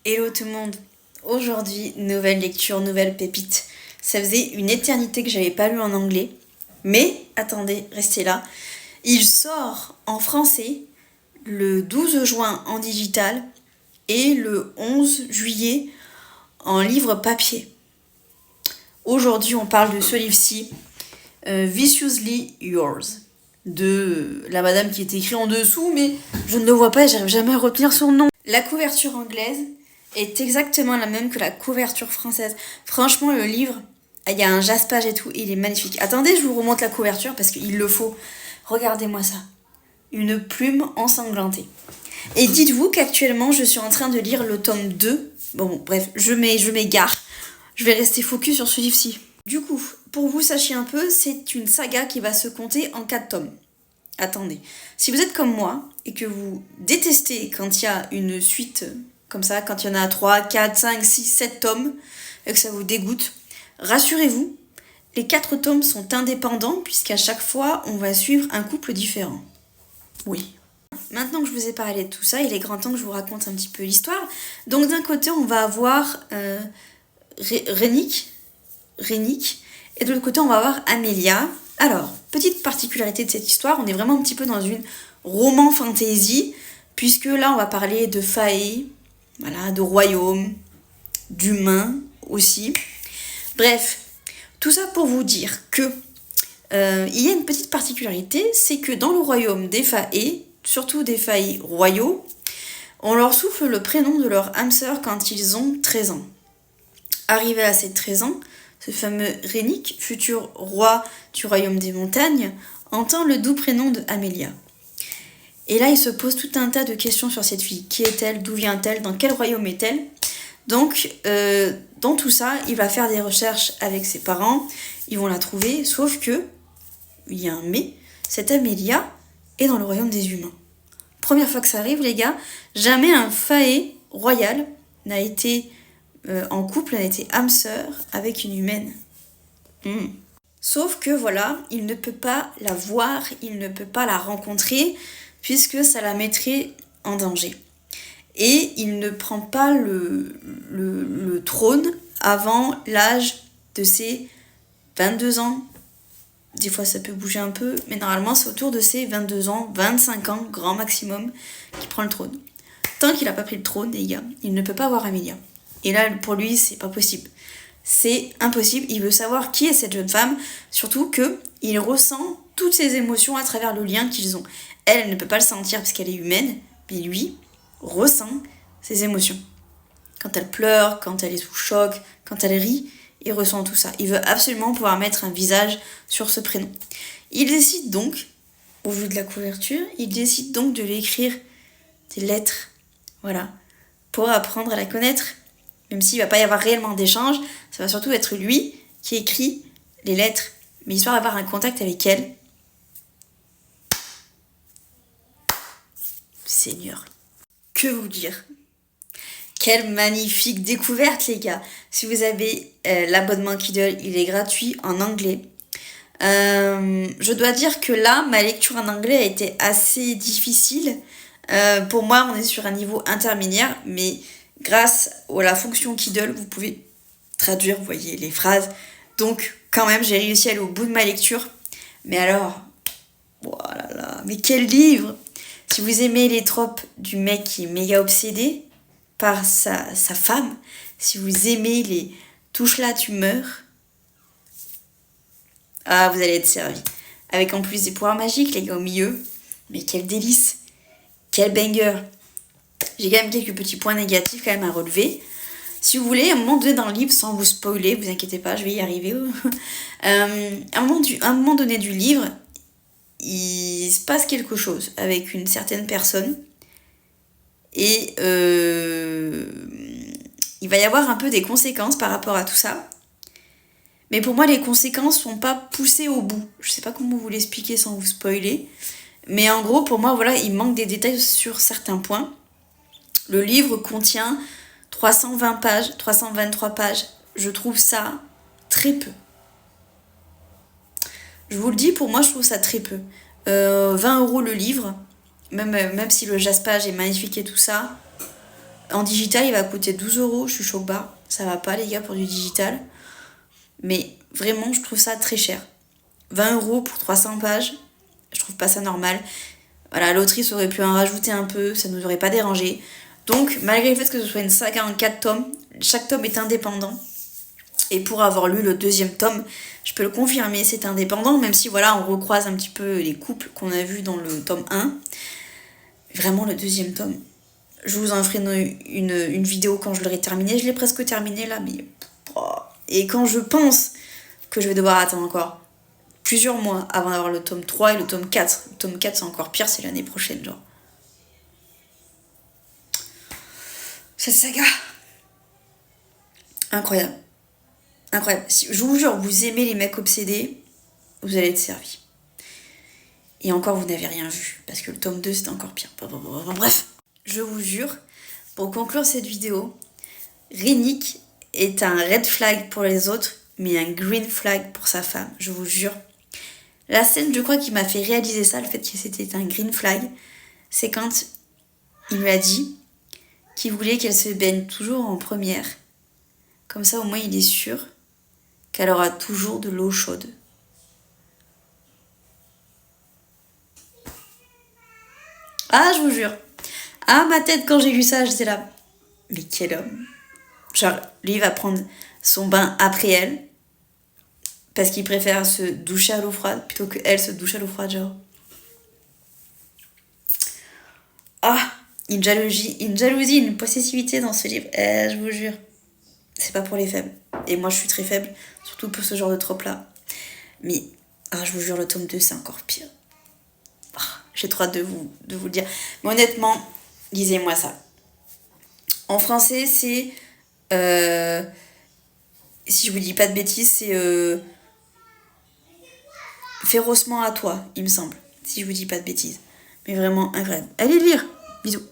Hello tout le monde. Aujourd'hui, nouvelle lecture, nouvelle pépite. Ça faisait une éternité que j'avais pas lu en anglais. Mais, attendez, restez là. Il sort en français le 12 juin en digital et le 11 juillet en livre papier. Aujourd'hui, on parle de ce livre-ci, Viciously Yours, de la madame qui est écrit en dessous, mais je ne le vois pas et j'arrive jamais à retenir son nom. La couverture anglaise est exactement la même que la couverture française. Franchement, le livre, il y a un jaspage et tout, et il est magnifique. Attendez, je vous remonte la couverture parce qu'il le faut. Regardez-moi ça. Une plume ensanglantée. Et dites-vous qu'actuellement, je suis en train de lire le tome 2. Bon, bref, je m'égare. Je vais rester focus sur ce livre-ci. Du coup, pour que vous sachiez un peu, c'est une saga qui va se compter en 4 tomes. Attendez, si vous êtes comme moi et que vous détestez quand il y a une suite comme ça, quand il y en a 3, 4, 5, 6, 7 tomes et que ça vous dégoûte, rassurez-vous, les 4 tomes sont indépendants puisqu'à chaque fois, on va suivre un couple différent. Oui. Maintenant que je vous ai parlé de tout ça, il est grand temps que je vous raconte un petit peu l'histoire. Donc d'un côté, on va avoir Rennick, et de l'autre côté, on va avoir Amelia. Alors, petite particularité de cette histoire, on est vraiment un petit peu dans une roman fantasy, puisque là, on va parler de fae, voilà, de royaume, d'humains aussi. Bref, tout ça pour vous dire que il y a une petite particularité, c'est que dans le royaume des fae, surtout des fae royaux, on leur souffle le prénom de leur âme sœur quand ils ont 13 ans. Arrivé à ses 13 ans, ce fameux Rennick, futur roi du royaume des montagnes, entend le doux prénom de Amelia. Et là, il se pose tout un tas de questions sur cette fille. Qui est-elle? D'où vient-elle? Dans quel royaume est-elle? Donc, dans tout ça, il va faire des recherches avec ses parents. Ils vont la trouver, sauf que, il y a un mais, cette Amelia est dans le royaume des humains. Première fois que ça arrive, les gars, jamais un fae royal n'a été en couple, n'a été âme sœur avec une humaine. Sauf que voilà, il ne peut pas la voir, il ne peut pas la rencontrer, puisque ça la mettrait en danger. Et il ne prend pas le trône avant l'âge de ses 22 ans. Des fois ça peut bouger un peu, mais normalement c'est autour de ses 22 ans, 25 ans, grand maximum, qu'il prend le trône. Tant qu'il n'a pas pris le trône, les gars, il ne peut pas voir Amelia. Et là, pour lui, c'est pas possible. C'est impossible, il veut savoir qui est cette jeune femme, surtout qu'il ressent toutes ses émotions à travers le lien qu'ils ont. Elle ne peut pas le sentir parce qu'elle est humaine, mais lui ressent ses émotions. Quand elle pleure, quand elle est sous choc, quand elle rit, il ressent tout ça. Il veut absolument pouvoir mettre un visage sur ce prénom. Il décide donc, au vu de la couverture, il décide donc de lui écrire des lettres, voilà, pour apprendre à la connaître. Même s'il ne va pas y avoir réellement d'échange, ça va surtout être lui qui écrit les lettres, mais histoire d'avoir un contact avec elle. Seigneur, que vous dire? Quelle magnifique découverte, les gars! Si vous avez l'abonnement Kindle, il est gratuit en anglais. Je dois dire que là, ma lecture en anglais a été assez difficile. Pour moi, on est sur un niveau intermédiaire, mais grâce à la fonction Kindle, vous pouvez traduire, vous voyez, les phrases. Donc, quand même, j'ai réussi à aller au bout de ma lecture. Mais alors, voilà, là, mais quel livre! Si vous aimez les tropes du mec qui est méga obsédé par sa femme, si vous aimez les touche là, tu meurs, ah, vous allez être servi. Avec en plus des pouvoirs magiques, les gars, au milieu. Mais quel délice! Quel banger! J'ai quand même quelques petits points négatifs quand même à relever. Si vous voulez, à un moment donné dans le livre, sans vous spoiler, vous inquiétez pas, je vais y arriver. À un moment donné du livre, il se passe quelque chose avec une certaine personne. Et il va y avoir un peu des conséquences par rapport à tout ça. Mais pour moi, les conséquences sont pas poussées au bout. Je sais pas comment vous l'expliquer sans vous spoiler. Mais en gros, pour moi, voilà, il manque des détails sur certains points. Le livre contient 320 pages, 323 pages. Je trouve ça très peu. Je vous le dis, pour moi, je trouve ça très peu. 20 € le livre, même si le jaspage est magnifique et tout ça, En digital, il va coûter 12 euros. Je suis choc barre. Ça va pas, les gars, pour du digital. Mais vraiment, je trouve ça très cher. 20 euros pour 300 pages, je trouve pas ça normal. Voilà, l'autrice aurait pu en rajouter un peu, ça nous aurait pas dérangé. Donc, malgré le fait que ce soit une saga en 4 tomes, chaque tome est indépendant. Et pour avoir lu le deuxième tome, je peux le confirmer, c'est indépendant, même si voilà, on recroise un petit peu les couples qu'on a vus dans le tome 1. Vraiment, le deuxième tome, je vous en ferai une vidéo quand je l'aurai terminé. Je l'ai presque terminé là, mais... Et quand je pense que je vais devoir attendre encore plusieurs mois avant d'avoir le tome 3 et le tome 4. Le tome 4, c'est encore pire, c'est l'année prochaine, genre. Cette saga. Incroyable. Incroyable. Si, je vous jure, vous aimez les mecs obsédés, vous allez être servi. Et encore, vous n'avez rien vu, parce que le tome 2, c'est encore pire. Bref, je vous jure, pour conclure cette vidéo, Rennick est un red flag pour les autres, mais un green flag pour sa femme, je vous jure. La scène, je crois, qui m'a fait réaliser ça, le fait que c'était un green flag, c'est quand il lui a dit qu'il voulait qu'elle se baigne toujours en première. Comme ça, au moins, il est sûr qu'elle aura toujours de l'eau chaude. Ah, je vous jure. Ah, ma tête, quand j'ai lu ça, j'étais là. Mais quel homme. Genre, lui, il va prendre son bain après elle, parce qu'il préfère se doucher à l'eau froide plutôt qu'elle se douche à l'eau froide, genre. Ah, une jalousie, une possessivité dans ce livre. Je vous jure. C'est pas pour les faibles. Et moi, je suis très faible, surtout pour ce genre de trope-là. Mais, je vous jure, le tome 2, c'est encore pire. J'ai trop hâte de vous le dire. Mais honnêtement, lisez-moi ça. En français, c'est... si je vous dis pas de bêtises, c'est... Férocement à toi, il me semble. Si je vous dis pas de bêtises. Mais vraiment incroyable. Allez lire. Bisous.